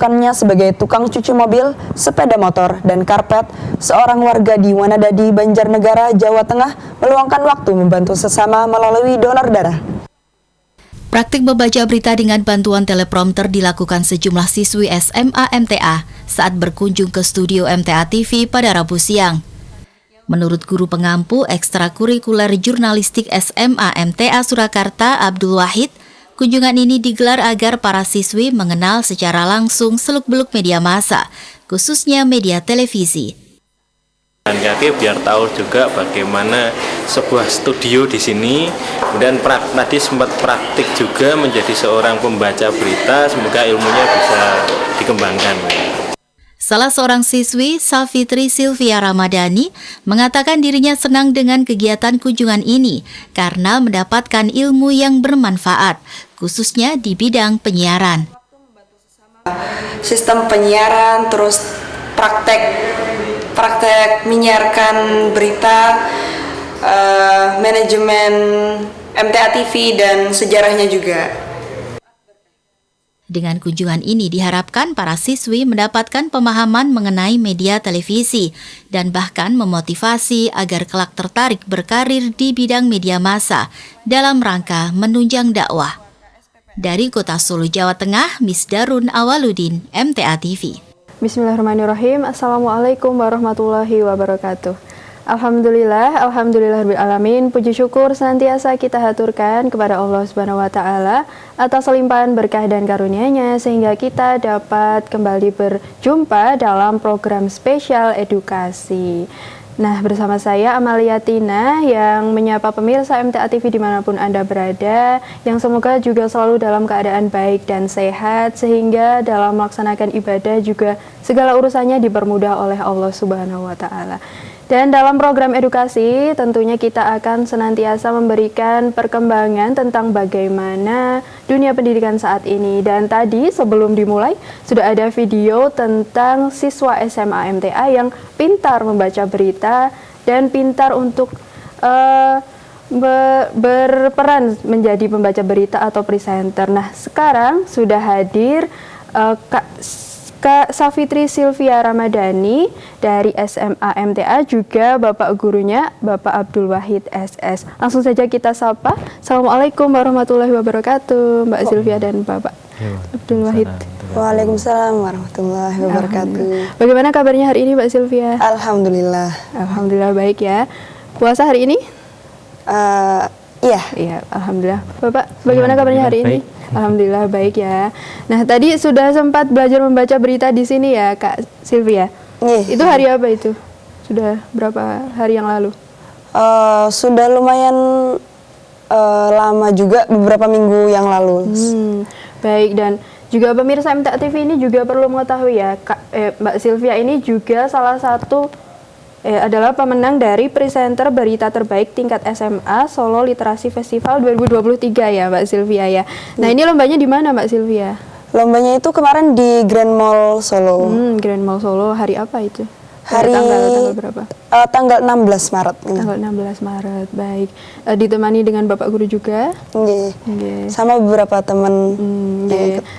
kesibukannya sebagai tukang cuci mobil, sepeda motor, dan karpet, seorang warga di Wanadadi, Banjarnegara, Jawa Tengah meluangkan waktu membantu sesama melalui donor darah. Praktik membaca berita dengan bantuan teleprompter dilakukan sejumlah siswi SMA MTA saat berkunjung ke studio MTA TV pada Rabu siang. Menurut guru pengampu ekstrakurikuler jurnalistik SMA MTA Surakarta, Abdul Wahid, kunjungan ini digelar agar para siswi mengenal secara langsung seluk-beluk media massa, khususnya media televisi. Kaki biar tahu juga bagaimana sebuah studio di sini. Kemudian tadi sempat praktik juga menjadi seorang pembaca berita, semoga ilmunya bisa dikembangkan. Salah seorang siswi, Safitri Sylvia Ramadhani, mengatakan dirinya senang dengan kegiatan kunjungan ini karena mendapatkan ilmu yang bermanfaat, khususnya di bidang penyiaran. Sistem penyiaran, terus praktek menyiarkan berita, manajemen MTA TV, dan sejarahnya juga. Dengan kunjungan ini diharapkan para siswi mendapatkan pemahaman mengenai media televisi dan bahkan memotivasi agar kelak tertarik berkarir di bidang media massa dalam rangka menunjang dakwah. Dari Kota Solo, Jawa Tengah, Miss Darun Awaludin, MTA TV. Bismillahirrahmanirrahim. Assalamualaikum warahmatullahi wabarakatuh. Alhamdulillahirrahmanirrahim. Puji syukur senantiasa kita haturkan kepada Allah Subhanahu wa Ta'ala atas limpahan berkah dan karunia-Nya sehingga kita dapat kembali berjumpa dalam program spesial edukasi. Nah, bersama saya Amalia Tina yang menyapa pemirsa MTA TV dimanapun Anda berada, yang semoga juga selalu dalam keadaan baik dan sehat sehingga dalam melaksanakan ibadah juga segala urusannya dipermudah oleh Allah Subhanahu wa Ta'ala. Dan dalam program edukasi tentunya kita akan senantiasa memberikan perkembangan tentang bagaimana dunia pendidikan saat ini. Dan tadi sebelum dimulai sudah ada video tentang siswa SMA MTA yang pintar membaca berita dan pintar untuk berperan menjadi pembaca berita atau presenter. Nah, sekarang sudah hadir Kak Safitri Sylvia Ramadhani dari SMA MTA, juga Bapak gurunya Bapak Abdul Wahid SS. Langsung saja kita sapa. Assalamualaikum warahmatullahi wabarakatuh, Mbak Sylvia dan Bapak Abdul Wahid. Waalaikumsalam warahmatullahi wabarakatuh. Bagaimana kabarnya hari ini, Mbak Sylvia? Alhamdulillah. Alhamdulillah baik ya. Puasa hari ini? Iya, alhamdulillah. Bapak, bagaimana kabarnya hari ini? Alhamdulillah baik ya. Nah, tadi sudah sempat belajar membaca berita di sini ya, Kak Sylvia. Itu hari apa itu? Sudah berapa hari yang lalu? Sudah lumayan lama juga, beberapa minggu yang lalu. Baik, dan juga pemirsa MTA TV ini juga perlu mengetahui ya, Mbak Sylvia ini juga salah satu adalah pemenang dari presenter berita terbaik tingkat SMA Solo Literasi Festival 2023 ya, Mbak Sylvia ya. Nah, ini lombanya di mana, Mbak Sylvia? Lombanya itu kemarin di Grand Mall Solo. Grand Mall Solo, hari apa itu? Tanggal berapa? Tanggal 16 Maret. Tanggal 16 Maret, baik. Ditemani dengan Bapak Guru juga? Nggih. Sama beberapa teman.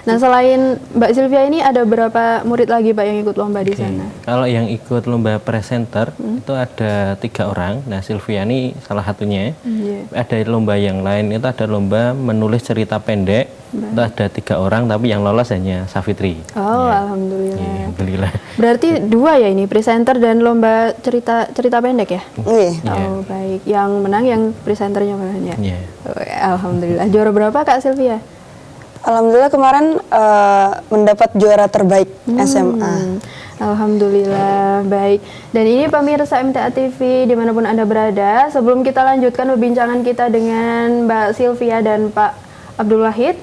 Nah, selain Mbak Sylvia ini ada berapa murid lagi, Pak, yang ikut lomba di sana? Kalau yang ikut lomba presenter itu ada 3 orang. Nah, Sylvia ini salah satunya. Ada lomba yang lain, itu ada lomba menulis cerita pendek. Itu ada 3 orang, tapi yang lolos hanya Safitri. Alhamdulillah. Alhamdulillah. Berarti 2 ya ini, presenter dan lomba cerita pendek ya? Baik. Yang menang yang presenternya mana ya? Alhamdulillah. Juara berapa, Kak Sylvia? Alhamdulillah kemarin mendapat juara terbaik SMA. Alhamdulillah, baik. Dan ini pemirsa MTA TV dimanapun Anda berada, sebelum kita lanjutkan perbincangan kita dengan Mbak Sylvia dan Pak Abdul Wahid,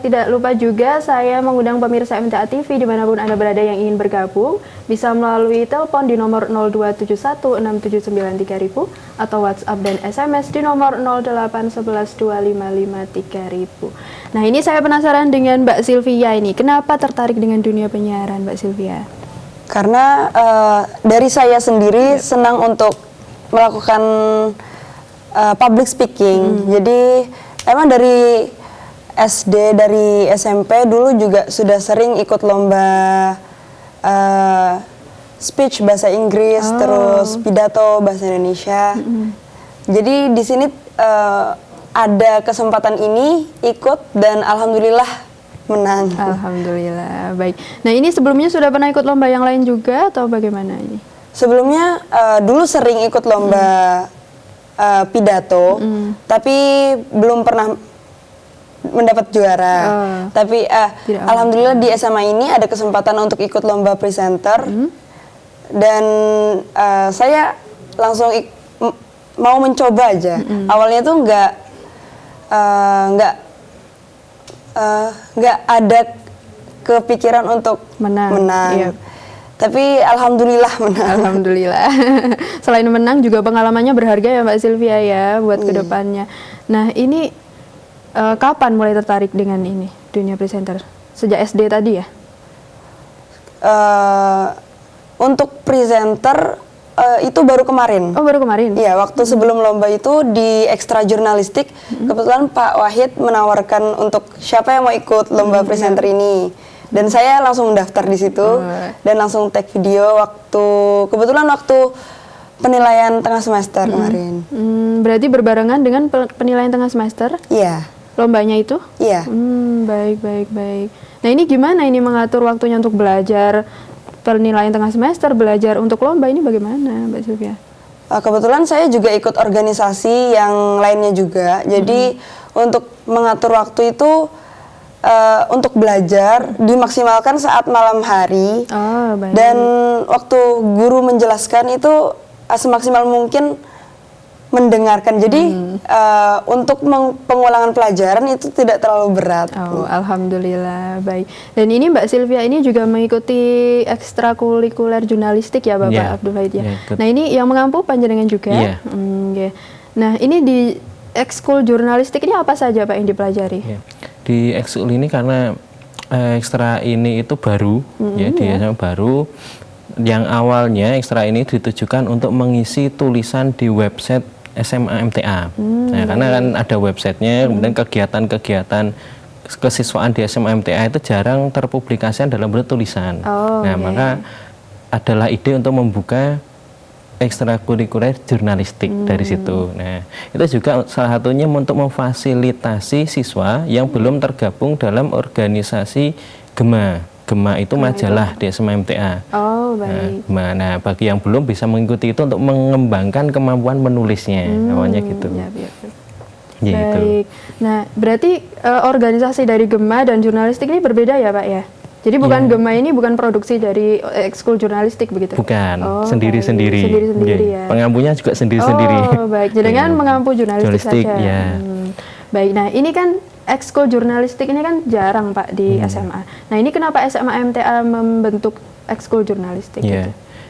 tidak lupa juga saya mengundang pemirsa MTA TV dimanapun Anda berada yang ingin bergabung, bisa melalui telepon di nomor 02716793.000 atau WhatsApp dan SMS di nomor 08112553.000. Nah, ini saya penasaran dengan Mbak Sylvia ini, kenapa tertarik dengan dunia penyiaran, Mbak Sylvia? Karena dari saya sendiri senang untuk melakukan public speaking. Jadi emang dari SD dari SMP dulu juga sudah sering ikut lomba speech bahasa Inggris, terus pidato bahasa Indonesia. Jadi di sini ada kesempatan ini ikut dan alhamdulillah menang. Alhamdulillah, baik. Nah ini sebelumnya sudah pernah ikut lomba yang lain juga atau bagaimana ini? Sebelumnya dulu sering ikut lomba pidato, tapi belum pernah mendapat juara. Tapi alhamdulillah di SMA ini ada kesempatan untuk ikut lomba presenter dan saya langsung mau mencoba aja. Awalnya tuh nggak ada kepikiran untuk menang. Yep. Tapi alhamdulillah menang. Alhamdulillah. Selain menang juga pengalamannya berharga ya Mbak Sylvia ya buat kedepannya. Nah ini kapan mulai tertarik dengan ini dunia presenter? Sejak SD tadi ya? Untuk presenter itu baru kemarin. Oh baru kemarin? Iya, waktu sebelum lomba itu di ekstra jurnalistik kebetulan Pak Wahid menawarkan untuk siapa yang mau ikut lomba presenter ini. Dan saya langsung daftar di situ dan langsung tag video kebetulan waktu penilaian tengah semester kemarin. Berarti berbarengan dengan penilaian tengah semester? Iya. Lombanya itu? Iya. Baik. Nah ini gimana ini mengatur waktunya untuk belajar penilaian tengah semester, belajar untuk lomba ini bagaimana Mbak Sylvia? Kebetulan saya juga ikut organisasi yang lainnya juga. Jadi untuk mengatur waktu itu untuk belajar dimaksimalkan saat malam hari. Dan waktu guru menjelaskan itu semaksimal mungkin mendengarkan. Jadi untuk pengulangan pelajaran itu tidak terlalu berat. Alhamdulillah, baik. Dan ini Mbak Sylvia ini juga mengikuti ekstrakurikuler jurnalistik ya Bapak Abdul Wahid ya. Nah ini yang mengampu panjenengan juga. Nah ini di ekskul jurnalistik ini apa saja Pak yang dipelajari? Di ekskul ini karena ekstra ini itu baru, dia baru. Yang awalnya ekstra ini ditujukan untuk mengisi tulisan di website SMA MTA. Nah, karena kan ada websitenya, kemudian kegiatan-kegiatan kesiswaan di SMA MTA itu jarang terpublikasikan dalam bentuk tulisan. Maka adalah ide untuk membuka ekstrakurikuler jurnalistik dari situ. Nah, itu juga salah satunya untuk memfasilitasi siswa yang belum tergabung dalam organisasi GEMA. GEMA itu majalah di SMA MTA. Nah, bagi yang belum bisa mengikuti itu untuk mengembangkan kemampuan menulisnya, awalnya gitu. Baik. Nah, berarti organisasi dari GEMA dan jurnalistik ini berbeda ya Pak ya? Jadi bukan GEMA ini bukan produksi dari ekskul jurnalistik begitu? Bukan, sendiri-sendiri. Ya. Pengampunya juga sendiri-sendiri. Baik, jadi kan mengampu jurnalistik saja. Ya. Baik, nah ini kan ekskul jurnalistik ini kan jarang Pak di SMA. Nah ini kenapa SMA MTA membentuk ekskul jurnalistik?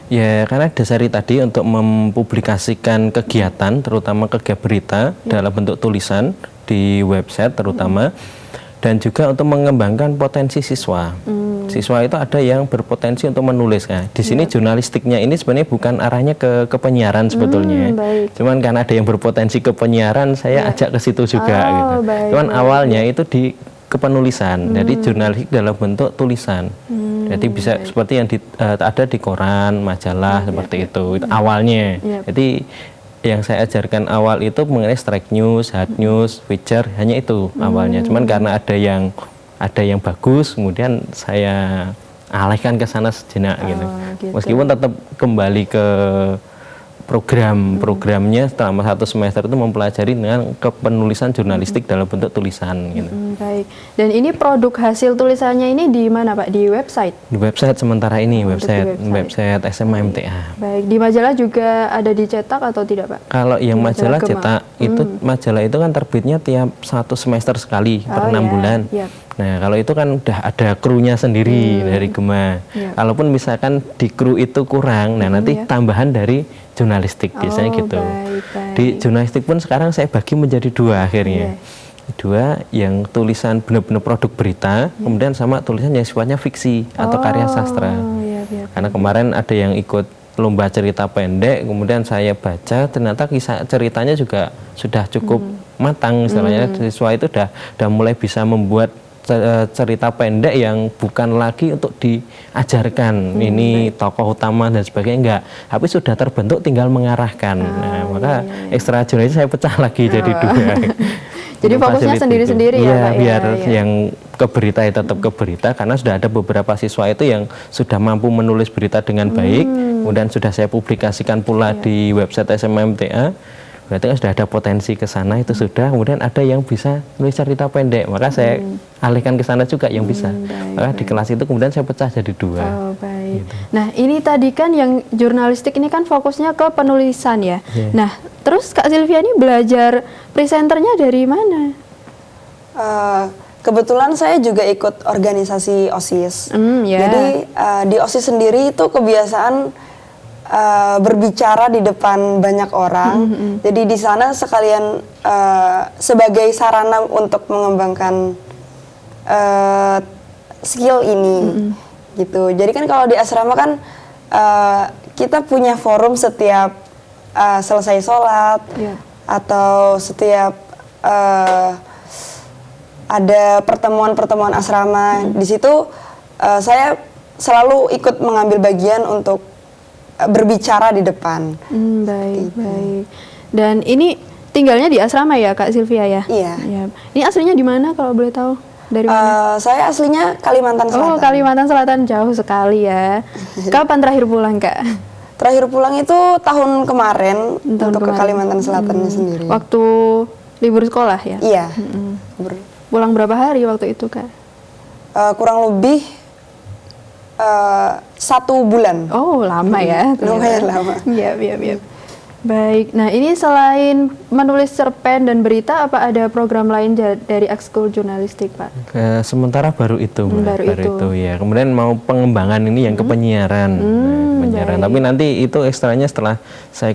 Ya, karena dasari tadi untuk mempublikasikan kegiatan, terutama kegiatan berita dalam bentuk tulisan di website terutama. Dan juga untuk mengembangkan potensi siswa. Siswa itu ada yang berpotensi untuk menulis. Nah, di sini jurnalistiknya ini sebenarnya bukan arahnya ke penyiaran sebetulnya. Cuman karena ada yang berpotensi ke penyiaran, saya ajak ke situ juga. Gitu. Cuman awalnya itu di kepenulisan, jadi jurnalistik dalam bentuk tulisan. Jadi bisa seperti yang ada di koran, majalah seperti itu awalnya. Jadi yang saya ajarkan awal itu mengenai strike news, hard news, feature, hanya itu awalnya. Cuman karena ada yang bagus, kemudian saya alihkan ke sana sejenak gitu. Meskipun tetap kembali ke programnya selama 1 semester itu mempelajari dengan kepenulisan jurnalistik dalam bentuk tulisan gitu. Baik. Dan ini produk hasil tulisannya ini di mana Pak? Di website? Di website sementara ini, website SMA MTA. Baik. Di majalah juga ada dicetak atau tidak Pak? Kalau yang majalah cetak itu majalah itu kan terbitnya tiap 1 semester sekali per 6 bulan. Nah, kalau itu kan udah ada krunya sendiri dari GEMA. Kalaupun misalkan di kru itu kurang, nah nanti tambahan dari jurnalistik biasanya gitu. Di jurnalistik pun sekarang saya bagi menjadi 2 akhirnya. 2 yang tulisan benar-benar produk berita, kemudian sama tulisan yang sifatnya fiksi atau karya sastra. Karena kemarin ada yang ikut lomba cerita pendek, kemudian saya baca ternyata kisah ceritanya juga sudah cukup matang istilahnya. Siswa itu udah mulai bisa membuat cerita pendek yang bukan lagi untuk diajarkan ini tokoh utama dan sebagainya, enggak, tapi sudah terbentuk, tinggal mengarahkan. Nah, maka ekstra jurnalistik saya pecah lagi jadi 2. Jadi fokusnya sendiri-sendiri ya Pak ya? Biar yang ke berita ya tetap ke berita, karena sudah ada beberapa siswa itu yang sudah mampu menulis berita dengan baik, kemudian sudah saya publikasikan pula di website SMA MTA. Berarti kan sudah ada potensi ke sana, itu sudah. Kemudian ada yang bisa nulis cerita pendek, maka saya alihkan ke sana juga yang bisa. Maka di kelas itu kemudian saya pecah jadi 2. Oh, baik. Gitu. Nah, ini tadi kan yang jurnalistik ini kan fokusnya ke penulisan ya. Nah, terus Kak Sylvia ini belajar presenternya dari mana? Kebetulan saya juga ikut organisasi OSIS. Ya. Jadi di OSIS sendiri itu kebiasaan berbicara di depan banyak orang. Jadi di sana sekalian sebagai sarana untuk mengembangkan skill ini, gitu. Jadi kan kalau di asrama kan kita punya forum setiap selesai sholat, atau setiap ada pertemuan-pertemuan asrama. Di situ saya selalu ikut mengambil bagian untuk berbicara di depan. Baik, baik. Dan ini tinggalnya di asrama ya Kak Sylvia ya? Iya. Ini aslinya di mana kalau boleh tahu? Dari mana? Saya aslinya Kalimantan Selatan. Oh, Kalimantan Selatan, jauh sekali ya. Kapan terakhir pulang Kak? Terakhir pulang itu tahun kemarin untuk ke Kalimantan Selatan sendiri. Waktu libur sekolah ya? Iya. Pulang berapa hari waktu itu Kak? Kurang lebih 1 bulan. Oh, lama ya. Lumayan lama. Iya. Baik. Nah, ini selain menulis cerpen dan berita, apa ada program lain dari ekskul jurnalistik, Pak? Sementara baru itu, baru itu ya. Kemudian mau pengembangan ini yang ke penyiaran. Penyiaran. Tapi nanti itu ekstranya setelah saya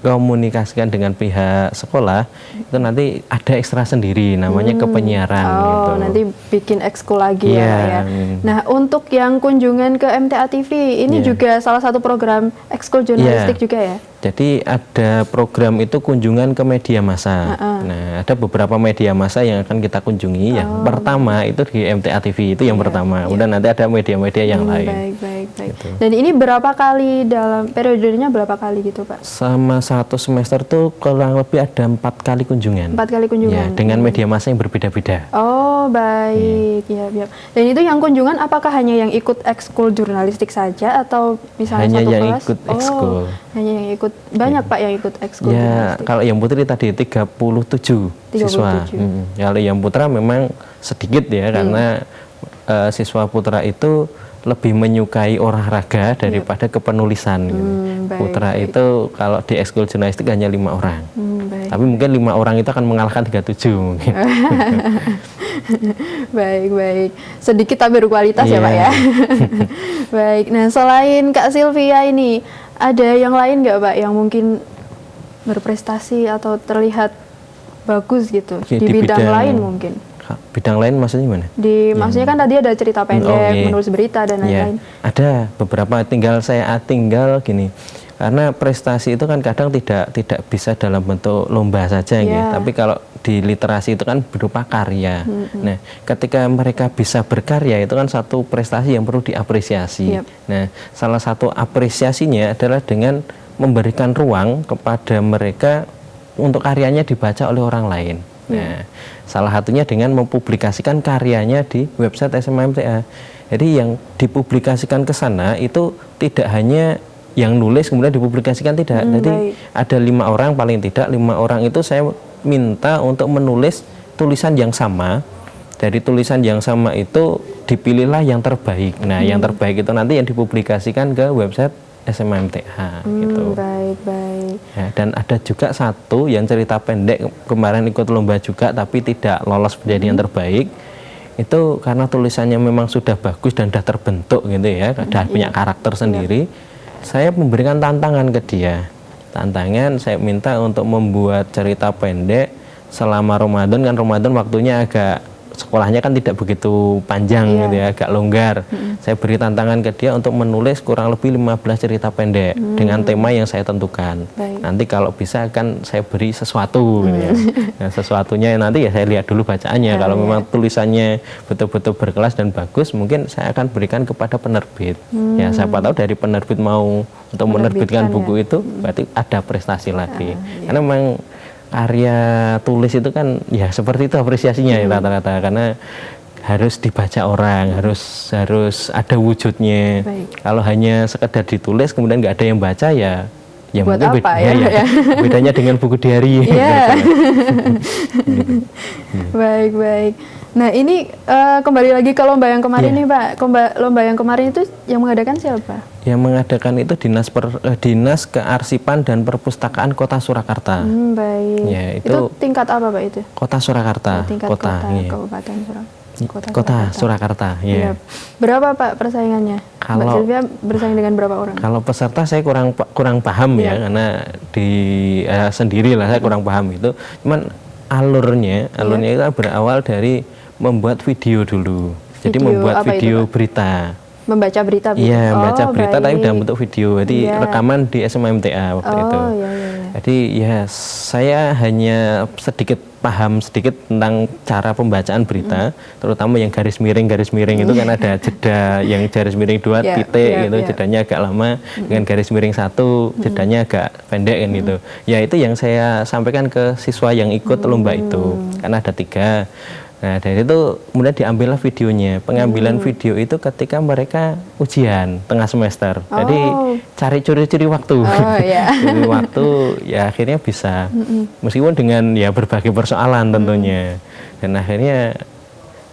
komunikasikan dengan pihak sekolah, itu nanti ada ekstra sendiri namanya ke penyiaran. gitu. Nanti bikin ekskul lagi ya. Nah, untuk yang kunjungan ke MTA TV, ini juga salah satu program ekskul jurnalistik juga ya? Jadi ada program itu kunjungan ke media massa. Nah, ada beberapa media massa yang akan kita kunjungi. Yang pertama itu di MTA TV, itu yang pertama. Kemudian nanti ada media-media yang lain. Baik. Gitu. Dan ini berapa kali dalam periodenya berapa kali gitu Pak? Sama 1 semester tuh kurang lebih ada 4 kali kunjungan. 4 kali kunjungan. Ya, dengan media massa yang berbeda-beda. Oh, baik. Ya. Dan itu yang kunjungan apakah hanya yang ikut ekskul jurnalistik saja atau misalnya hanya satu yang kelas? Ikut ekskul. Hanya yang ikut. Banyak Pak yang ikut ekskul jurnalistik. Kalau yang putri tadi 37 siswa. Kalau yang putra memang sedikit ya, karena siswa putra itu lebih menyukai olahraga daripada kepenulisan. Putra itu kalau di ekskul jurnalistik hanya 5 orang. Tapi mungkin 5 orang itu akan mengalahkan 37 mungkin. Baik. Sedikit tapi berkualitas ya Pak ya. Baik. Nah, selain Kak Sylvia ini, ada yang lain nggak Pak yang mungkin berprestasi atau terlihat bagus gitu di bidang lain mungkin? Bidang lain maksudnya gimana? Maksudnya kan tadi ada cerita pendek, menulis berita dan lain-lain. Ada beberapa, tinggal gini. Karena prestasi itu kan kadang tidak bisa dalam bentuk lomba saja gitu. Tapi kalau di literasi itu kan berupa karya. Nah, ketika mereka bisa berkarya itu kan satu prestasi yang perlu diapresiasi. Nah, salah satu apresiasinya adalah dengan memberikan ruang kepada mereka untuk karyanya dibaca oleh orang lain. Nah, salah satunya dengan mempublikasikan karyanya di website SMA MTA. Jadi yang dipublikasikan ke sana itu tidak hanya yang nulis kemudian dipublikasikan, tidak. Jadi ada 5 orang, paling tidak 5 orang itu saya minta untuk menulis tulisan yang sama. Dari tulisan yang sama itu dipilihlah yang terbaik. Nah, yang terbaik itu nanti yang dipublikasikan ke website SMA MTA gitu. Baik. Ya, dan ada juga satu yang cerita pendek kemarin ikut lomba juga tapi tidak lolos menjadi yang terbaik. Itu karena tulisannya memang sudah bagus dan sudah terbentuk gitu ya, sudah punya karakter sendiri. Saya memberikan tantangan ke dia. Tantangan saya minta untuk membuat cerita pendek selama Ramadan, kan Ramadan waktunya agak sekolahnya kan tidak begitu panjang gitu ya, agak longgar. Saya beri tantangan ke dia untuk menulis kurang lebih 15 cerita pendek dengan tema yang saya tentukan. Baik. Nanti kalau bisa kan saya beri sesuatu gitu ya. Nah, sesuatunya nanti ya saya lihat dulu bacaannya. Kalau memang tulisannya betul-betul berkelas dan bagus, mungkin saya akan berikan kepada penerbit. Ya, siapa tahu dari penerbit mau untuk menerbitkan buku itu, berarti ada prestasi lagi. Karena memang karya tulis itu kan ya seperti itu apresiasinya ya rata-rata, karena harus dibaca orang, harus ada wujudnya. Baik. Kalau hanya sekedar ditulis kemudian nggak ada yang baca ya Buat mungkin apa ya? bedanya dengan buku diary. Iya. Baik. Nah ini kembali lagi ke lomba yang kemarin nih Pak. Lomba yang kemarin itu yang mengadakan siapa? Yang mengadakan itu Dinas Kearsipan dan Perpustakaan Kota Surakarta. Baik. Ya, itu tingkat apa Pak itu? Kota Surakarta. Tingkat kota Kabupaten Kota Surakarta. Ya. Berapa Pak persaingannya? Mbak Sylvia bersaing dengan berapa orang? Kalau peserta saya kurang paham ya, karena sendirilah saya kurang paham itu. Cuman alurnya itu berawal dari membuat video dulu. Jadi membuat video berita. Membaca berita? Iya, membaca berita baik. tapi dalam bentuk video. Jadi rekaman di SMA MTA waktu itu. Iya. Jadi ya saya hanya paham sedikit tentang cara pembacaan berita, terutama yang garis miring itu kan ada jeda yang garis miring 2 titik gitu, jedanya agak lama, dengan garis miring 1 jedanya agak pendek kan gitu. Ya itu yang saya sampaikan ke siswa yang ikut lomba itu, karena ada 3. Nah dari itu kemudian diambillah videonya. Pengambilan video itu ketika mereka ujian tengah semester. Jadi cari curi-curi waktu. Curi waktu ya akhirnya bisa. Meskipun dengan ya berbagai persoalan tentunya. Dan akhirnya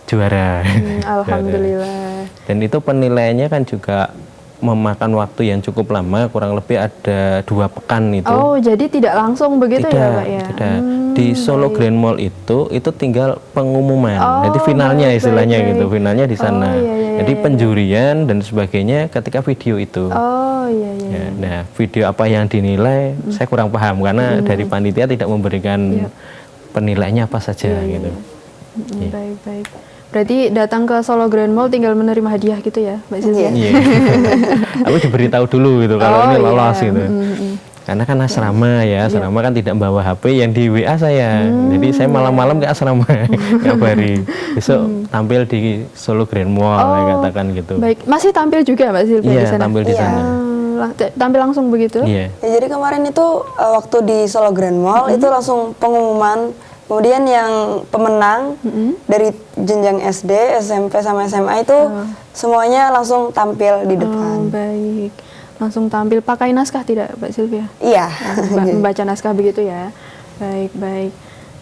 juara. Alhamdulillah. Dan itu penilaiannya kan juga memakan waktu yang cukup lama, kurang lebih ada 2 pekan itu. Oh, jadi tidak langsung begitu ya Pak ya? Tidak. Di Solo Grand Mall itu tinggal pengumuman. Jadi finalnya istilahnya gitu, finalnya di sana. Jadi penjurian dan sebagainya ketika video itu. Ya, nah, video apa yang dinilai saya kurang paham karena dari panitia tidak memberikan penilaiannya apa saja gitu. Baik. Berarti datang ke Solo Grand Mall tinggal menerima hadiah gitu ya, Mbak Sylvia? Iya. Aku diberitahu dulu gitu kalau ini lolos gitu. Karena kan asrama ya, asrama kan tidak bawa HP, yang di WA saya. Jadi saya malam-malam ke asrama ngabari. Besok tampil di Solo Grand Mall, saya katakan gitu. Baik, masih tampil juga Mbak Sylvia di sana? Iya, tampil di sana. Tampil langsung begitu? Iya. Ya, jadi kemarin itu waktu di Solo Grand Mall itu langsung pengumuman. Kemudian yang pemenang dari jenjang SD, SMP sama SMA itu semuanya langsung tampil di depan. Baik. Langsung tampil pakai naskah tidak, Mbak Sylvia? Iya. Membaca naskah begitu ya. Baik.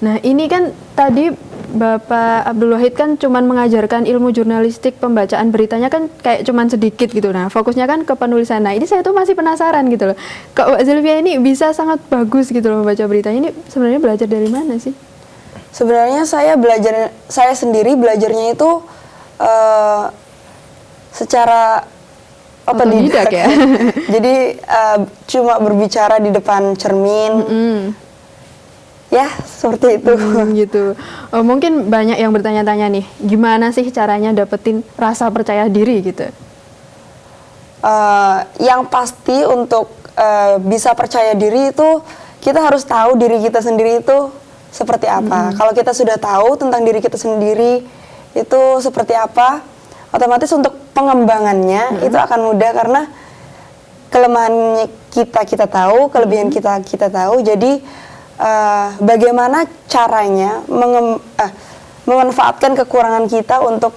Nah, ini kan tadi Bapak Abdul Wahid kan cuman mengajarkan ilmu jurnalistik, pembacaan beritanya kan kayak cuman sedikit gitu. Nah, fokusnya kan ke penulisan. Nah, ini saya tuh masih penasaran gitu loh. Kok Mbak Sylvia ini bisa sangat bagus gitu loh membaca beritanya. Ini sebenarnya belajar dari mana sih? Sebenarnya saya sendiri belajarnya itu secara otodidak ya. Jadi cuma berbicara di depan cermin. Ya, seperti itu. Gitu. Mungkin banyak yang bertanya-tanya nih, gimana sih caranya dapetin rasa percaya diri gitu? Yang pasti untuk bisa percaya diri itu kita harus tahu diri kita sendiri itu seperti apa. Kalau kita sudah tahu tentang diri kita sendiri itu seperti apa, otomatis untuk pengembangannya itu akan mudah karena kelemahannya kita tahu, kelebihan kita tahu. Jadi bagaimana caranya memanfaatkan kekurangan kita untuk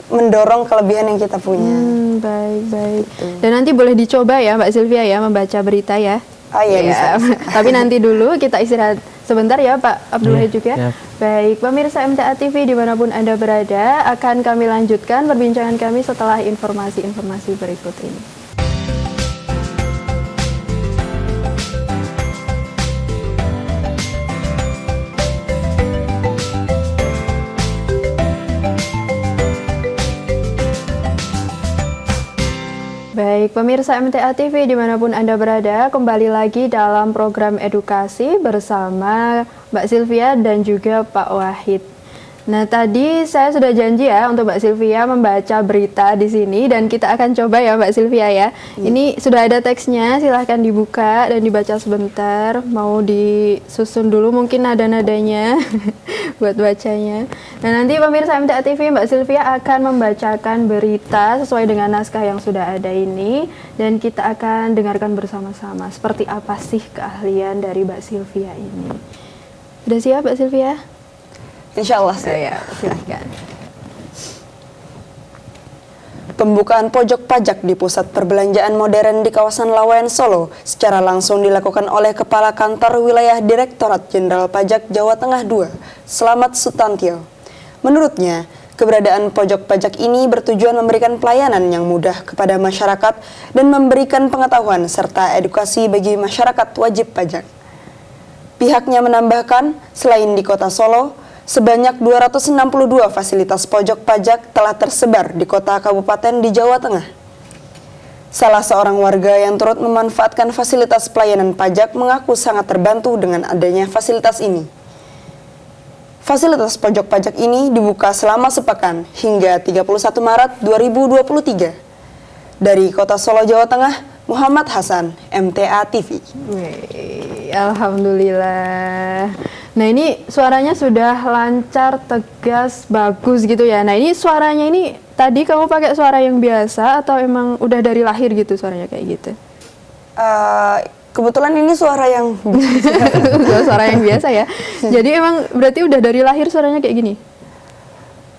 mendorong kelebihan yang kita punya. Baik. Dan nanti boleh dicoba ya Mbak Sylvia ya membaca berita ya. Oh iya bisa. Tapi nanti dulu kita istirahat sebentar ya Pak Abdul Wahid juga. Baik, pemirsa MTA TV dimanapun Anda berada, akan kami lanjutkan perbincangan kami setelah informasi-informasi berikut ini. Baik, pemirsa MTA TV dimanapun Anda berada, kembali lagi dalam program edukasi bersama Mbak Sylvia dan juga Pak Wahid. Nah, tadi saya sudah janji ya untuk Mbak Sylvia membaca berita di sini dan kita akan coba ya Mbak Sylvia ya. Ini sudah ada teksnya, silahkan dibuka dan dibaca sebentar. Mau disusun dulu mungkin nada-nadanya buat bacanya. Nah, nanti pemirsa MTA TV Mbak Sylvia akan membacakan berita sesuai dengan naskah yang sudah ada ini dan kita akan dengarkan bersama-sama seperti apa sih keahlian dari Mbak Sylvia ini. Sudah siap Mbak Sylvia? Insya Allah sih. Ya, silahkan. Pembukaan pojok pajak di pusat perbelanjaan modern di kawasan Lawean, Solo secara langsung dilakukan oleh Kepala Kantor Wilayah Direktorat Jenderal Pajak Jawa Tengah II, Slamet Sutantio. Menurutnya, keberadaan pojok pajak ini bertujuan memberikan pelayanan yang mudah kepada masyarakat dan memberikan pengetahuan serta edukasi bagi masyarakat wajib pajak. Pihaknya menambahkan, selain di Kota Solo, sebanyak 262 fasilitas pojok pajak telah tersebar di kota kabupaten di Jawa Tengah. Salah seorang warga yang turut memanfaatkan fasilitas pelayanan pajak mengaku sangat terbantu dengan adanya fasilitas ini. Fasilitas pojok pajak ini dibuka selama sepekan hingga 31 Maret 2023. Dari Kota Solo, Jawa Tengah, Muhammad Hasan, MTA TV. Alhamdulillah. Nah, ini suaranya sudah lancar, tegas, bagus gitu ya. Nah, ini suaranya ini tadi kamu pakai suara yang biasa atau emang udah dari lahir gitu suaranya kayak gitu? Kebetulan ini suara yang Suara yang biasa ya. Jadi emang berarti udah dari lahir suaranya kayak gini?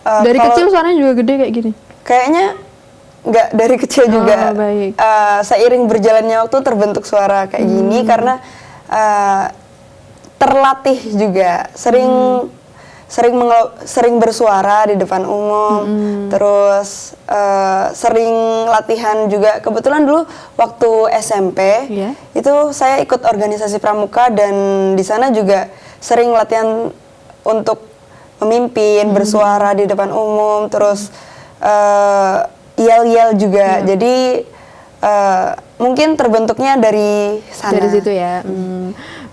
Dari kecil suaranya juga gede kayak gini? Kayaknya nggak dari kecil juga. Baik. Seiring berjalannya waktu terbentuk suara kayak gini karena terlatih juga, sering bersuara di depan umum, terus sering latihan juga. Kebetulan dulu waktu SMP itu saya ikut organisasi pramuka dan di sana juga sering latihan untuk memimpin, bersuara di depan umum, terus yel-yel juga. Jadi mungkin terbentuknya dari sana. Dari situ ya.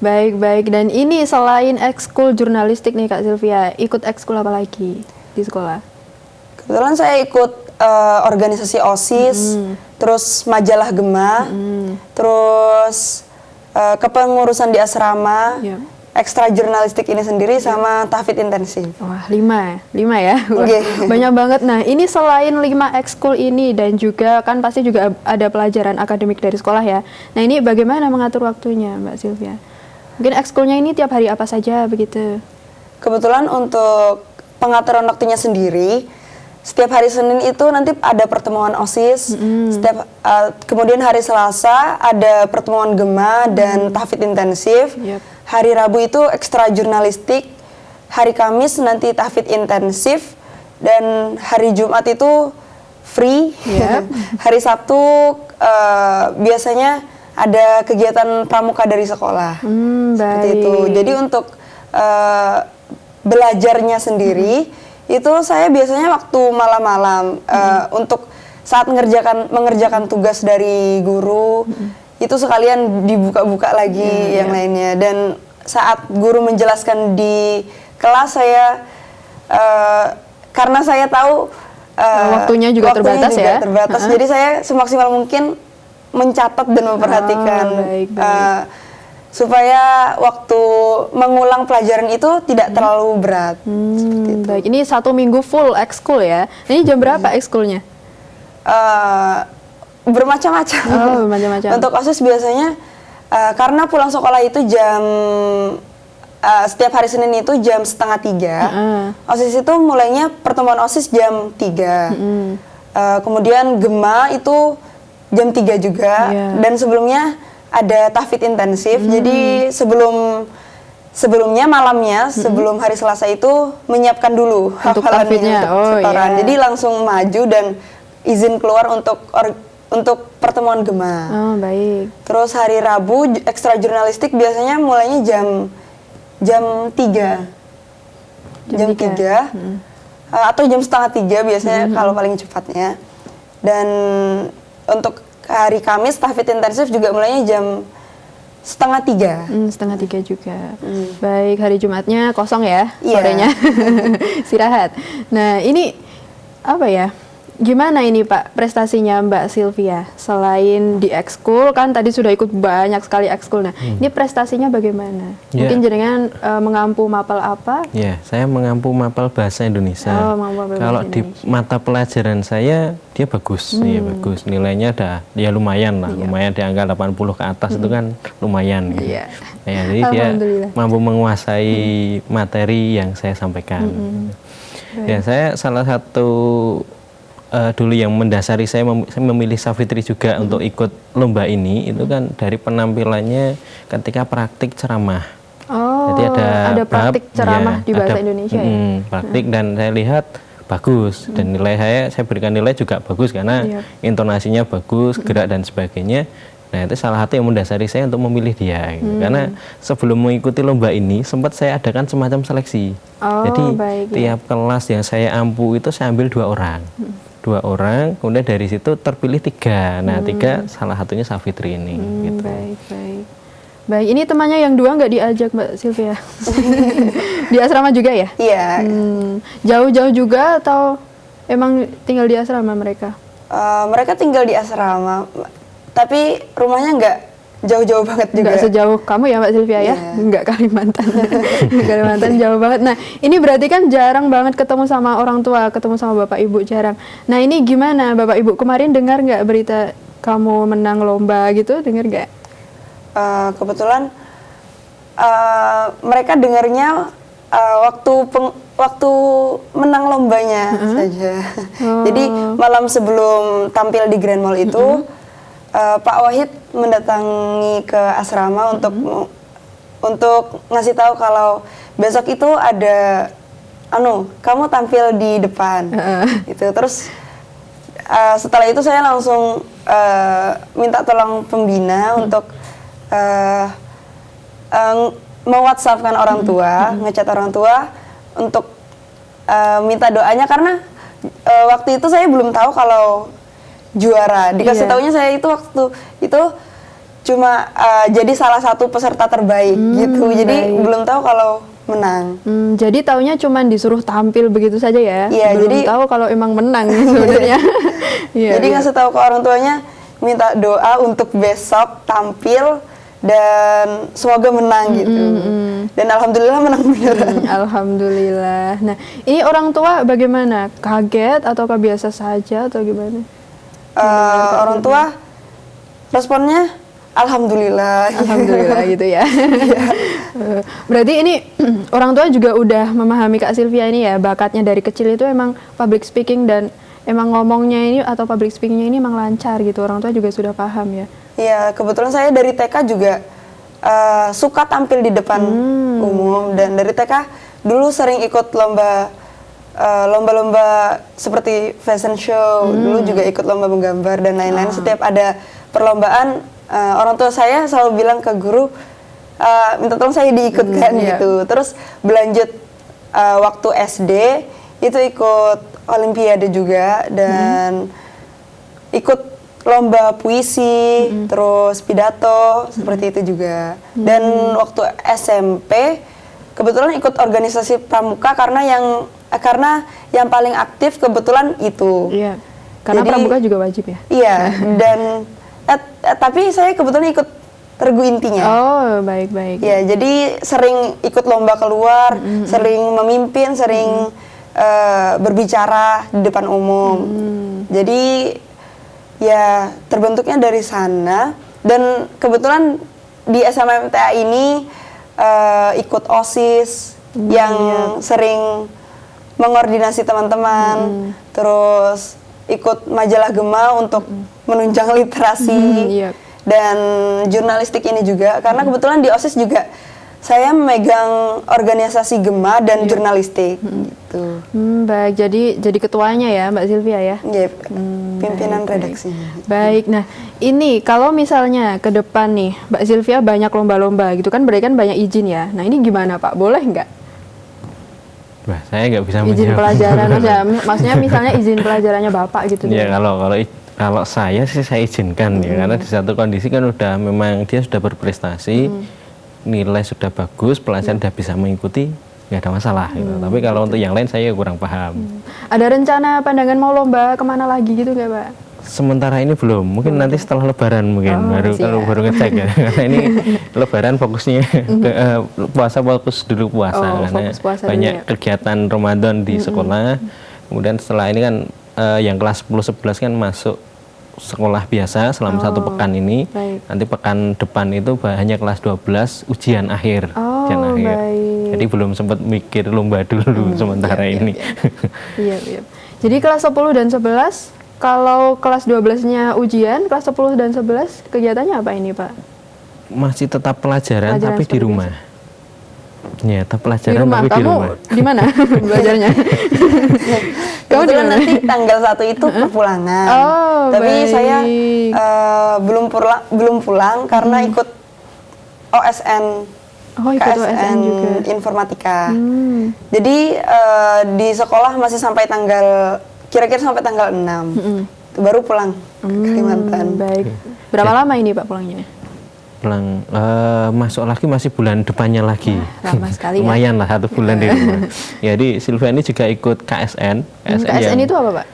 Baik. Dan ini selain ekskul jurnalistik nih Kak Sylvia, ikut ekskul apa lagi di sekolah? Kebetulan saya ikut organisasi OSIS, terus majalah Gema, terus kepengurusan di asrama, ekstra jurnalistik ini sendiri sama tahfidz intensif. Wah, 5 ya. Okay. Banyak banget. Nah, ini selain 5 ekskul ini dan juga kan pasti juga ada pelajaran akademik dari sekolah ya. Nah, ini bagaimana mengatur waktunya Mbak Sylvia? Mungkin ekskulnya ini tiap hari apa saja begitu? Kebetulan untuk pengaturan waktunya sendiri, setiap hari Senin itu nanti ada pertemuan OSIS, kemudian hari Selasa ada pertemuan Gema dan tahfidz intensif. Hari Rabu itu ekstra jurnalistik, hari Kamis nanti tahfidz intensif, dan hari Jumat itu free. Hari Sabtu biasanya ada kegiatan pramuka dari sekolah. Seperti itu. Jadi untuk belajarnya sendiri itu saya biasanya waktu malam-malam untuk saat mengerjakan tugas dari guru itu sekalian dibuka-buka lagi yang lainnya, dan saat guru menjelaskan di kelas saya karena saya tahu waktunya juga terbatas ya. Jadi saya semaksimal mungkin mencatat dan memperhatikan supaya waktu mengulang pelajaran itu tidak terlalu berat. Baik, ini 1 minggu full ekskul ya. Ini jam berapa ekskulnya? Bermacam-macam. Bermacam-macam. Untuk OSIS biasanya karena pulang sekolah itu setiap hari Senin itu jam 2:30. OSIS itu mulainya pertemuan OSIS jam 3. Kemudian Gema itu jam 3 juga, dan sebelumnya ada tahfidz intensif. Jadi sebelumnya malamnya sebelum hari Selasa itu menyiapkan dulu hafalannya untuk setoran. Jadi langsung maju dan izin keluar untuk pertemuan Gema. Baik. Terus hari Rabu ekstra jurnalistik biasanya mulainya jam 3. Jam 3. Atau jam 2:30 biasanya kalau paling cepatnya. Dan untuk hari Kamis tahfidz intensif juga mulainya 2:30. 2:30 juga. Baik, hari Jumatnya kosong ya, Iya. sorenya istirahat. Nah, ini apa ya? Gimana ini Pak prestasinya Mbak Sylvia? Selain di ekskul kan tadi sudah ikut banyak sekali ekskul. Nah, ini prestasinya bagaimana? Ya. Mungkin jenengan mengampu mapel apa? Ya, saya mengampu mapel bahasa Indonesia. Oh, mengampu mapel Kalau bahasa di Indonesia. mata pelajaran saya dia bagus, ya bagus. Nilainya ada ya lumayan lah, lumayan di angka 80 ke atas itu kan lumayan gitu. Iya. Ya, jadi dia Alhamdulillah. mampu menguasai materi yang saya sampaikan. Ya, saya salah satu dulu yang mendasari saya memilih Savitri juga untuk ikut lomba ini itu kan dari penampilannya ketika praktik ceramah. Oh, Jadi ada praktik bab, ceramah ya, di bahasa ada, Indonesia ya? praktik dan saya lihat bagus dan nilai saya berikan nilai juga bagus karena Iya. intonasinya bagus, gerak dan sebagainya. Nah, itu salah satu yang mendasari saya untuk memilih dia gitu. Karena sebelum mengikuti lomba ini sempat saya adakan semacam seleksi. Oh, Jadi baik, ya. tiap kelas yang saya ampu itu saya ambil 2 orang. 2 orang, kemudian dari situ terpilih 3. Nah, 3 salah satunya Savitri ini gitu. Baik, baik. Baik, ini temannya yang 2 nggak diajak Mbak Sylvia? Di asrama juga ya? Iya. Jauh-jauh juga atau emang tinggal di asrama mereka? Mereka tinggal di asrama, tapi rumahnya nggak jauh-jauh banget juga. Nggak sejauh kamu ya Mbak Sylvia ya? Iya. Nggak Kalimantan. Kalimantan jauh banget. Nah, ini berarti kan jarang banget ketemu sama orang tua, ketemu sama Bapak Ibu jarang. Nah, ini gimana Bapak Ibu? Kemarin dengar nggak berita kamu menang lomba gitu? Dengar nggak? Kebetulan mereka dengarnya waktu menang lombanya saja. Jadi malam sebelum tampil di Grand Mall itu Pak Wahid mendatangi ke asrama untuk ngasih tahu kalau besok itu ada kamu tampil di depan gitu. Terus setelah itu saya langsung minta tolong pembina untuk me-WhatsApp-kan orang tua, ngechat orang tua untuk minta doanya karena waktu itu saya belum tahu kalau juara. Dikasih taunya saya itu waktu itu cuma jadi salah satu peserta terbaik gitu. Jadi belum tahu kalau menang. Jadi taunya cuma disuruh tampil begitu saja ya? Iya, belum jadi tahu kalau emang menang sebenarnya. Iya, jadi iya. ngasih tahu ke orang tuanya minta doa untuk besok tampil dan semoga menang gitu. Dan alhamdulillah menang beneran. Alhamdulillah. Nah, ini orang tua bagaimana? Kaget ataukah biasa saja atau gimana? Orang tua responnya alhamdulillah. Alhamdulillah gitu ya. Berarti ini orang tua juga udah memahami Kak Sylvia ini ya, bakatnya dari kecil itu emang public speaking dan emang ngomongnya ini atau public speakingnya ini emang lancar gitu. Orang tua juga sudah paham ya. Iya, kebetulan saya dari TK juga suka tampil di depan umum, dan dari TK dulu sering ikut lomba-lomba seperti fashion show, dulu juga ikut lomba menggambar dan lain-lain. Setiap ada perlombaan, orang tua saya selalu bilang ke guru, minta tolong saya diikutkan gitu. Terus berlanjut waktu SD itu ikut olimpiade juga dan ikut lomba puisi, terus pidato seperti itu juga. Dan waktu SMP kebetulan ikut organisasi pramuka karena yang paling aktif kebetulan itu. Iya. Karena Jadi, pramuka juga wajib ya. Iya, dan tapi saya kebetulan ikut regu intinya. Oh, baik-baik. Ya, jadi sering ikut lomba keluar, sering memimpin, sering berbicara di depan umum. Jadi ya terbentuknya dari sana, dan kebetulan di SMMTA ini ikut OSIS yang sering mengordinasi teman-teman, terus ikut majalah Gema untuk menunjang literasi dan jurnalistik ini juga, karena kebetulan di OSIS juga saya memegang organisasi Gema dan jurnalistik gitu. Baik, jadi ketuanya ya Mbak Sylvia ya. Yep, pimpinan redaksi. Baik, nah ini kalau misalnya ke depan nih Mbak Sylvia banyak lomba-lomba gitu kan, berarti kan banyak izin ya. Nah ini gimana Pak, boleh nggak? Wah, saya nggak bisa Izin menjawab. pelajaran aja, maksudnya misalnya izin pelajarannya Bapak gitu. Ya kalau Kalau saya sih saya izinkan ya, karena di satu kondisi kan udah memang dia sudah berprestasi, nilai sudah bagus, pelajaran sudah bisa mengikuti, nggak ada masalah gitu. Tapi kalau untuk yang lain saya kurang paham. Ada rencana pandangan mau lomba kemana lagi gitu nggak Pak? Sementara ini belum, mungkin nanti setelah Lebaran mungkin baru ngecek ya. Karena ini Lebaran fokusnya puasa, fokus dulu puasa, karena puasa banyak dulu ya. kegiatan Ramadan di sekolah. Kemudian setelah ini kan yang kelas 10-11 kan masuk sekolah biasa selama 1 pekan ini. Baik. Nanti pekan depan itu hanya kelas 12 ujian akhir. Ujian akhir. Baik. Jadi belum sempat mikir lomba dulu sementara ini. Iya. Jadi kelas 10 dan 11, kalau kelas 12-nya ujian, kelas 10 dan 11 kegiatannya apa ini Pak? Masih tetap pelajaran tapi di rumah. Ya, tetap pelajaran tapi di Kamu rumah. di mana belajarnya? Kamu di Kebetulan mana? nanti tanggal 1 itu perpulangan. Oh, tapi baik. saya belum pulang karena ikut OSN. Oh, ikut OSN juga. Informatika. Jadi di sekolah masih sampai kira-kira sampai tanggal 6. Itu baru pulang ke Kalimantan. Baik. Berapa lama ini Pak pulangnya? Pulang masuk lagi masih bulan depannya lagi. Lama sekali ya. Lumayan lah 1 bulan di rumah. Jadi Silviani juga ikut KSN. KSN itu apa Pak?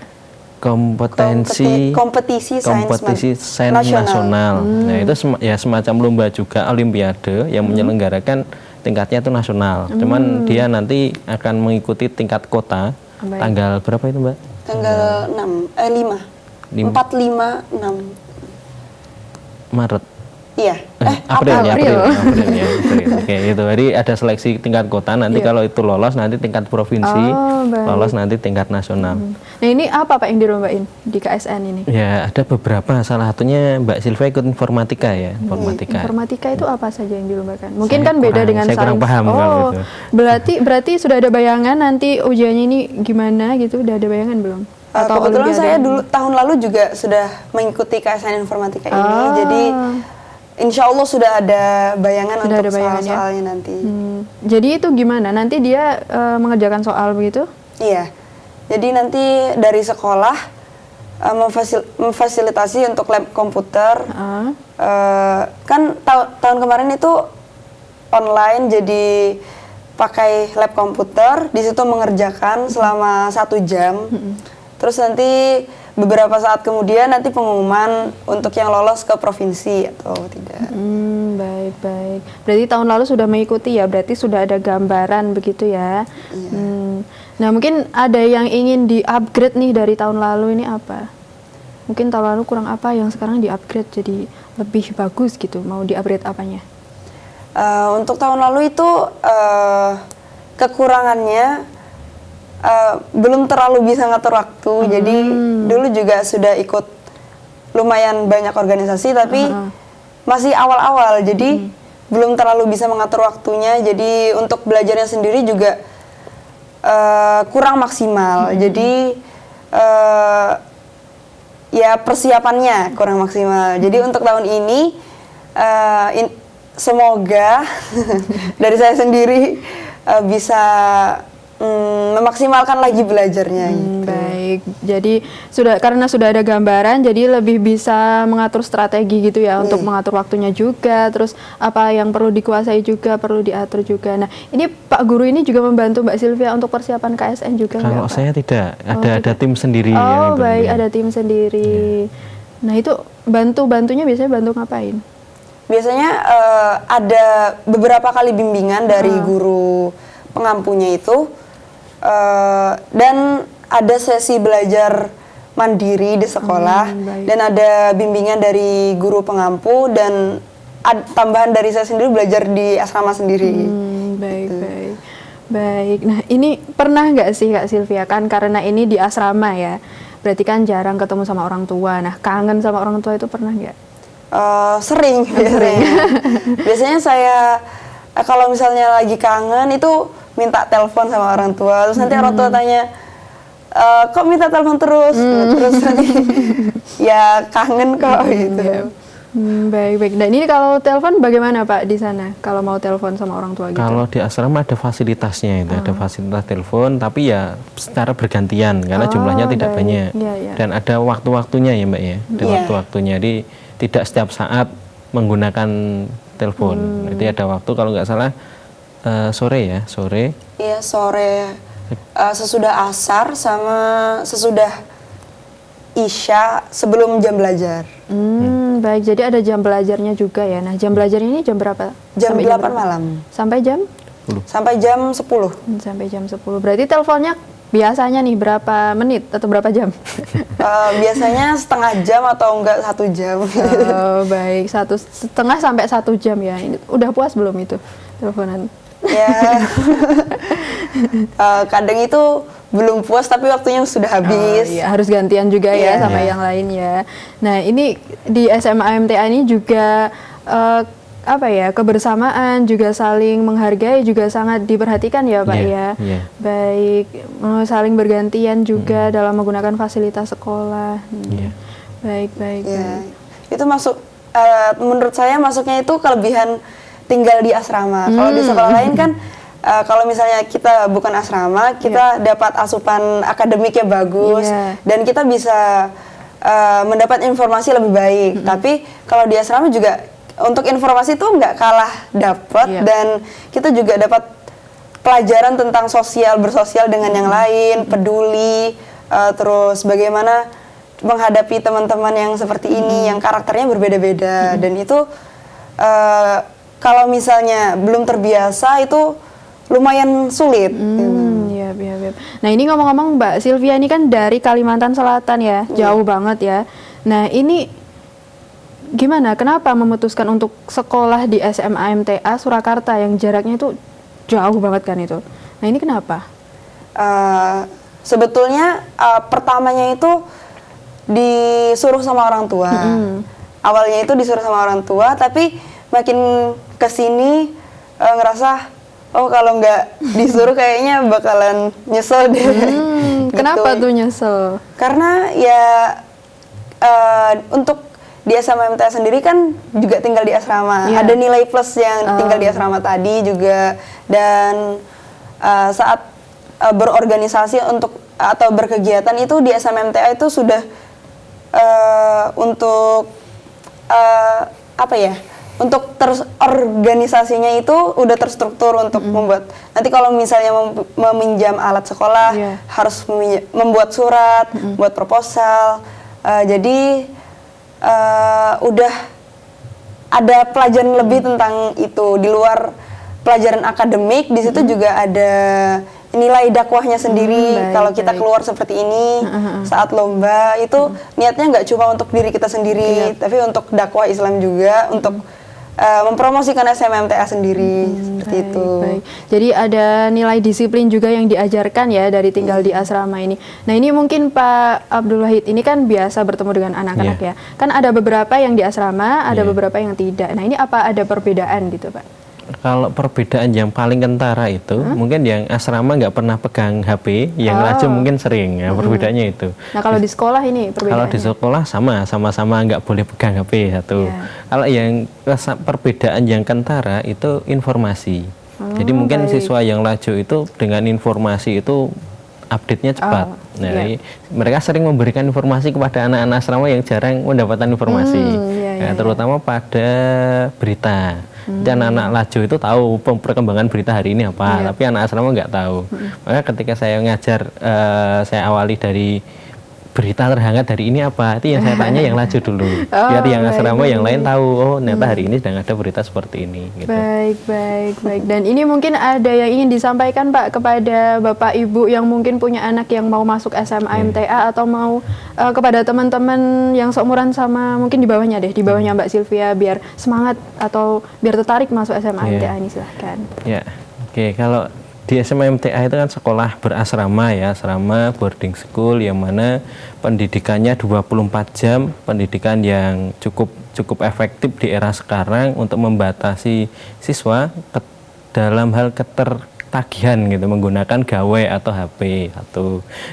Kompetisi sains nasional. Nah itu ya semacam lomba juga olimpiade yang menyelenggarakan tingkatnya itu nasional. Cuman dia nanti akan mengikuti tingkat kota. Tanggal berapa itu Mbak? Tanggal 5. 4, 5, 6 Maret. Iya. April. April. Oke, gitu. Jadi ada seleksi tingkat kota. Nanti kalau itu lolos nanti tingkat provinsi, lolos nanti tingkat nasional. Nah ini apa Pak yang dilombain di KSN ini? Ya ada beberapa. Salah satunya Mbak Silvia ikut informatika ya. Informatika itu apa saja yang dilombakan? Mungkin kan beda dengan saya kurang paham kalau itu. Berarti sudah ada bayangan nanti ujiannya ini gimana gitu? Udah ada bayangan belum? Atau kebetulan olimpiade? saya dulu tahun lalu juga sudah mengikuti KSN informatika ini. Jadi insya Allah sudah ada bayangan untuk soal-soalnya nanti. Jadi itu gimana? Nanti dia mengerjakan soal begitu? Iya. Jadi nanti dari sekolah memfasilitasi untuk lab komputer. Kan tahun kemarin itu online, jadi pakai lab komputer. Di situ mengerjakan selama 1 jam. Terus nanti beberapa saat kemudian nanti pengumuman untuk yang lolos ke provinsi atau tidak. Baik. Berarti tahun lalu sudah mengikuti ya, berarti sudah ada gambaran begitu ya. Nah mungkin ada yang ingin di-upgrade nih dari tahun lalu ini apa? Mungkin tahun lalu kurang apa yang sekarang di-upgrade jadi lebih bagus gitu, mau di-upgrade apanya? Untuk tahun lalu itu kekurangannya belum terlalu bisa ngatur waktu, jadi dulu juga sudah ikut lumayan banyak organisasi, tapi masih awal-awal, jadi belum terlalu bisa mengatur waktunya, jadi untuk belajarnya sendiri juga kurang maksimal, jadi ya persiapannya kurang maksimal. Jadi untuk tahun ini semoga dari saya sendiri bisa memaksimalkan lagi belajarnya. Baik, jadi karena sudah ada gambaran, jadi lebih bisa mengatur strategi gitu ya, untuk mengatur waktunya juga, terus apa yang perlu dikuasai juga, perlu diatur juga. Nah, ini Pak Guru ini juga membantu Mbak Silvia untuk persiapan KSN juga nggak, Kalau Pak? saya tidak, ada tim sendiri. Oh, baik, ada tim sendiri. Nah, itu bantunya biasanya bantu ngapain? Biasanya ada beberapa kali bimbingan dari guru pengampunya itu. Dan ada sesi belajar mandiri di sekolah, dan ada bimbingan dari guru pengampu, dan tambahan dari saya sendiri belajar di asrama sendiri. Baik. Nah ini pernah nggak sih Kak Silvia, kan karena ini di asrama ya, berarti kan jarang ketemu sama orang tua. Nah kangen sama orang tua itu pernah nggak? Sering. Biasanya saya kalau misalnya lagi kangen itu minta telepon sama orang tua, terus nanti orang tua tanya, kok minta telepon terus? Terus nanti ya kangen kok gitu. Baik. Nah ini kalau telepon bagaimana Pak di sana? Kalau mau telepon sama orang tua gitu? Kalau di asrama ada fasilitasnya itu, ada fasilitas telepon, tapi ya secara bergantian karena jumlahnya tidak baik. banyak. Ya. Dan ada waktu-waktunya ya Mbak ya, ada Iya. waktu-waktunya. Jadi tidak setiap saat menggunakan telepon. Jadi ada waktu kalau nggak salah sore ya, sore. Iya, sore sesudah asar sama sesudah isya sebelum jam belajar. Baik, jadi ada jam belajarnya juga ya. Nah, jam belajarnya ini jam berapa? Jam Sampai 8 berapa? malam Sampai jam? sampai jam 10. Sampai jam 10. Berarti teleponnya biasanya nih berapa menit atau berapa jam? Biasanya setengah jam atau enggak 1 jam. Oh, baik, 1,5 sampai 1 jam ya. Ini udah puas belum itu teleponan? Ya, kadang itu belum puas tapi waktunya sudah habis. Iya, harus gantian juga ya Iya. sama yang lain ya. Nah, ini di SMA MTA ini juga apa ya, kebersamaan juga saling menghargai juga sangat diperhatikan ya Pak Iya, ya. iya. Baik, saling bergantian juga dalam menggunakan fasilitas sekolah. Iya. Baik. Ya, itu masuk menurut saya masuknya itu kelebihan tinggal di asrama. Kalau di sekolah lain kan kalau misalnya kita bukan asrama, kita dapat asupan akademiknya bagus Iya. dan kita bisa mendapat informasi lebih baik. Tapi kalau di asrama juga untuk informasi itu nggak kalah dapat Iya. dan kita juga dapat pelajaran tentang bersosial dengan yang lain, peduli, terus bagaimana menghadapi teman-teman yang seperti ini, yang karakternya berbeda-beda, dan itu kalau misalnya belum terbiasa itu lumayan sulit. Iya. Nah, ini ngomong-ngomong Mbak Sylvia ini kan dari Kalimantan Selatan ya, jauh banget ya. Nah, ini gimana? Kenapa memutuskan untuk sekolah di SMA MTA Surakarta yang jaraknya itu jauh banget kan itu? Nah, ini kenapa? Sebetulnya pertamanya itu disuruh sama orang tua. Awalnya itu disuruh sama orang tua, tapi makin kesini ngerasa kalau nggak disuruh kayaknya bakalan nyesel deh. Gitu. Kenapa tuh nyesel? Karena ya untuk di SMA MTA sendiri kan juga tinggal di asrama. Iya. Ada nilai plus yang tinggal di asrama tadi juga, dan saat berorganisasi untuk atau berkegiatan itu di SMA MTA itu sudah untuk apa ya? Untuk organisasinya itu udah terstruktur untuk membuat. Nanti kalau misalnya meminjam alat sekolah, Iya. harus membuat surat, buat proposal. Jadi udah ada pelajaran lebih tentang itu di luar pelajaran akademik. Di situ juga ada nilai dakwahnya sendiri. Baik, Kalau kita baik. keluar seperti ini saat lomba itu niatnya nggak cuma untuk diri kita sendiri, tapi untuk dakwah Islam juga, untuk mempromosikan SMA MTA sendiri seperti itu. Baik. Jadi ada nilai disiplin juga yang diajarkan ya dari tinggal di asrama ini. Nah, ini mungkin Pak Abdul Wahid ini kan biasa bertemu dengan anak-anak ya. Kan ada beberapa yang di asrama, ada beberapa yang tidak. Nah, ini apa ada perbedaan gitu Pak? Kalau perbedaan yang paling kentara itu mungkin yang asrama nggak pernah pegang HP, yang laju mungkin sering ya, perbedaannya itu. Nah, kalau di sekolah ini perbedaannya? Kalau di sekolah sama-sama nggak boleh pegang HP satu. Kalau yang perbedaan yang kentara itu informasi. Jadi mungkin siswa yang laju itu dengan informasi itu update-nya cepat. Nah, mereka sering memberikan informasi kepada anak-anak asrama yang jarang mendapatkan informasi. Terutama pada berita. Dan anak-anak laju itu tahu perkembangan berita hari ini apa, tapi anak asrama nggak tahu. Maka ketika saya ngajar, saya awali dari berita terhangat hari ini apa, itu yang saya tanya yang laju dulu, biar yang asrama yang lain tahu, oh ternyata hari ini sedang ada berita seperti ini. Gitu. Baik. Dan ini mungkin ada yang ingin disampaikan Pak kepada Bapak Ibu yang mungkin punya anak yang mau masuk SMA MTA atau mau kepada teman-teman yang seumuran sama mungkin di bawahnya deh, di bawahnya Mbak Sylvia, biar semangat atau biar tertarik masuk SMA MTA ini, silahkan. Ya, oke. Kalau di SMA MTA itu kan sekolah berasrama ya, asrama boarding school yang mana pendidikannya 24 jam, pendidikan yang cukup efektif di era sekarang untuk membatasi siswa dalam hal ketertagihan gitu menggunakan gawai atau HP atau.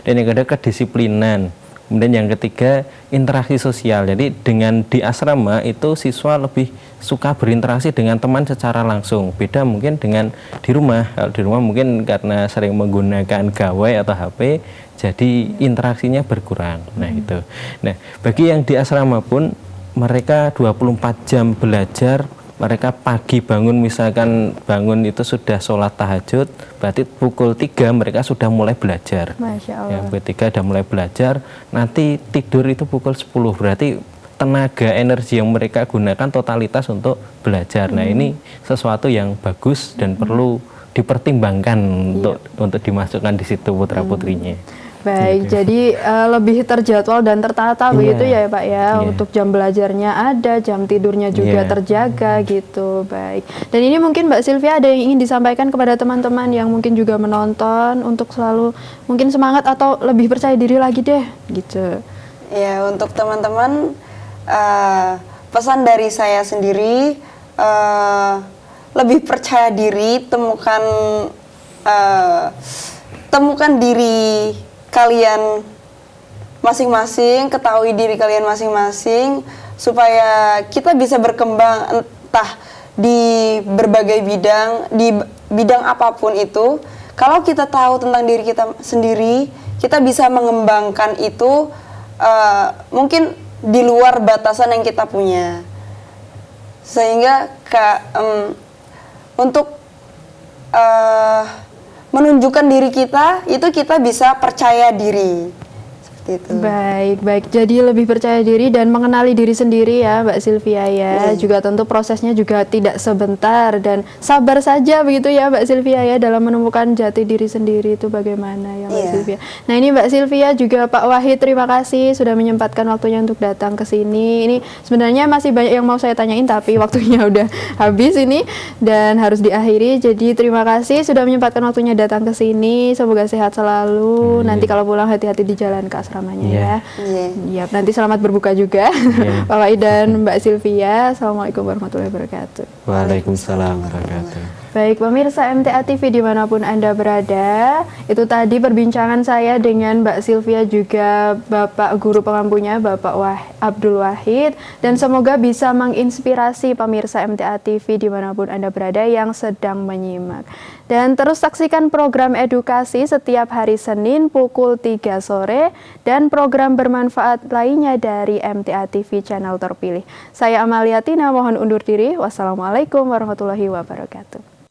Dan yang kedua kedisiplinan Kemudian yang ketiga, interaksi sosial. Jadi dengan di asrama itu siswa lebih suka berinteraksi dengan teman secara langsung. Beda mungkin dengan di rumah. Kalau di rumah mungkin karena sering menggunakan gawai atau HP, jadi interaksinya berkurang. Nah itu. Nah bagi yang di asrama pun mereka 24 jam belajar. Mereka pagi bangun, misalkan bangun itu sudah sholat tahajud, berarti pukul 3 mereka sudah mulai belajar. Masya Allah. Yang ketiga sudah mulai belajar, nanti tidur itu pukul 10, berarti tenaga energi yang mereka gunakan totalitas untuk belajar. Nah ini sesuatu yang bagus dan perlu dipertimbangkan untuk dimasukkan di situ putra-putrinya. Baik, jadi lebih terjadwal dan tertata begitu ya Pak ya, untuk jam belajarnya ada, jam tidurnya juga terjaga gitu. Baik, dan ini mungkin Mbak Sylvia ada yang ingin disampaikan kepada teman-teman yang mungkin juga menonton untuk selalu mungkin semangat atau lebih percaya diri lagi deh gitu. Ya, untuk teman-teman pesan dari saya sendiri, lebih percaya diri, temukan diri kalian masing-masing, ketahui diri kalian masing-masing supaya kita bisa berkembang entah di berbagai bidang, di bidang apapun itu. Kalau kita tahu tentang diri kita sendiri, kita bisa mengembangkan itu mungkin di luar batasan yang kita punya. Sehingga untuk menunjukkan diri kita, itu kita bisa percaya diri. Seperti itu. Baik. Jadi lebih percaya diri dan mengenali diri sendiri ya Mbak Sylvia ya. Juga tentu prosesnya juga tidak sebentar dan sabar saja begitu ya Mbak Sylvia ya dalam menemukan jati diri sendiri itu bagaimana ya Mbak Sylvia. Nah ini Mbak Sylvia juga Pak Wahid, terima kasih sudah menyempatkan waktunya untuk datang ke sini. Ini sebenarnya masih banyak yang mau saya tanyain tapi waktunya udah habis ini dan harus diakhiri. Jadi terima kasih sudah menyempatkan waktunya datang ke sini. Semoga sehat selalu. Nanti kalau pulang hati-hati di jalan ke asramanya ya. Iya, nanti selamat berbuka juga. Pak Wahid dan Mbak Sylvia. Assalamualaikum warahmatullahi wabarakatuh. Waalaikumsalam warahmatullahi wabarakatuh. Baik, pemirsa MTA TV dimanapun Anda berada, itu tadi perbincangan saya dengan Mbak Sylvia juga Bapak Guru Pengampunya, Bapak Abdul Wahid, dan semoga bisa menginspirasi pemirsa MTA TV dimanapun Anda berada yang sedang menyimak. Dan terus saksikan program edukasi setiap hari Senin pukul 3 sore dan program bermanfaat lainnya dari MTA TV channel terpilih. Saya Amalia Tina, mohon undur diri. Wassalamualaikum warahmatullahi wabarakatuh.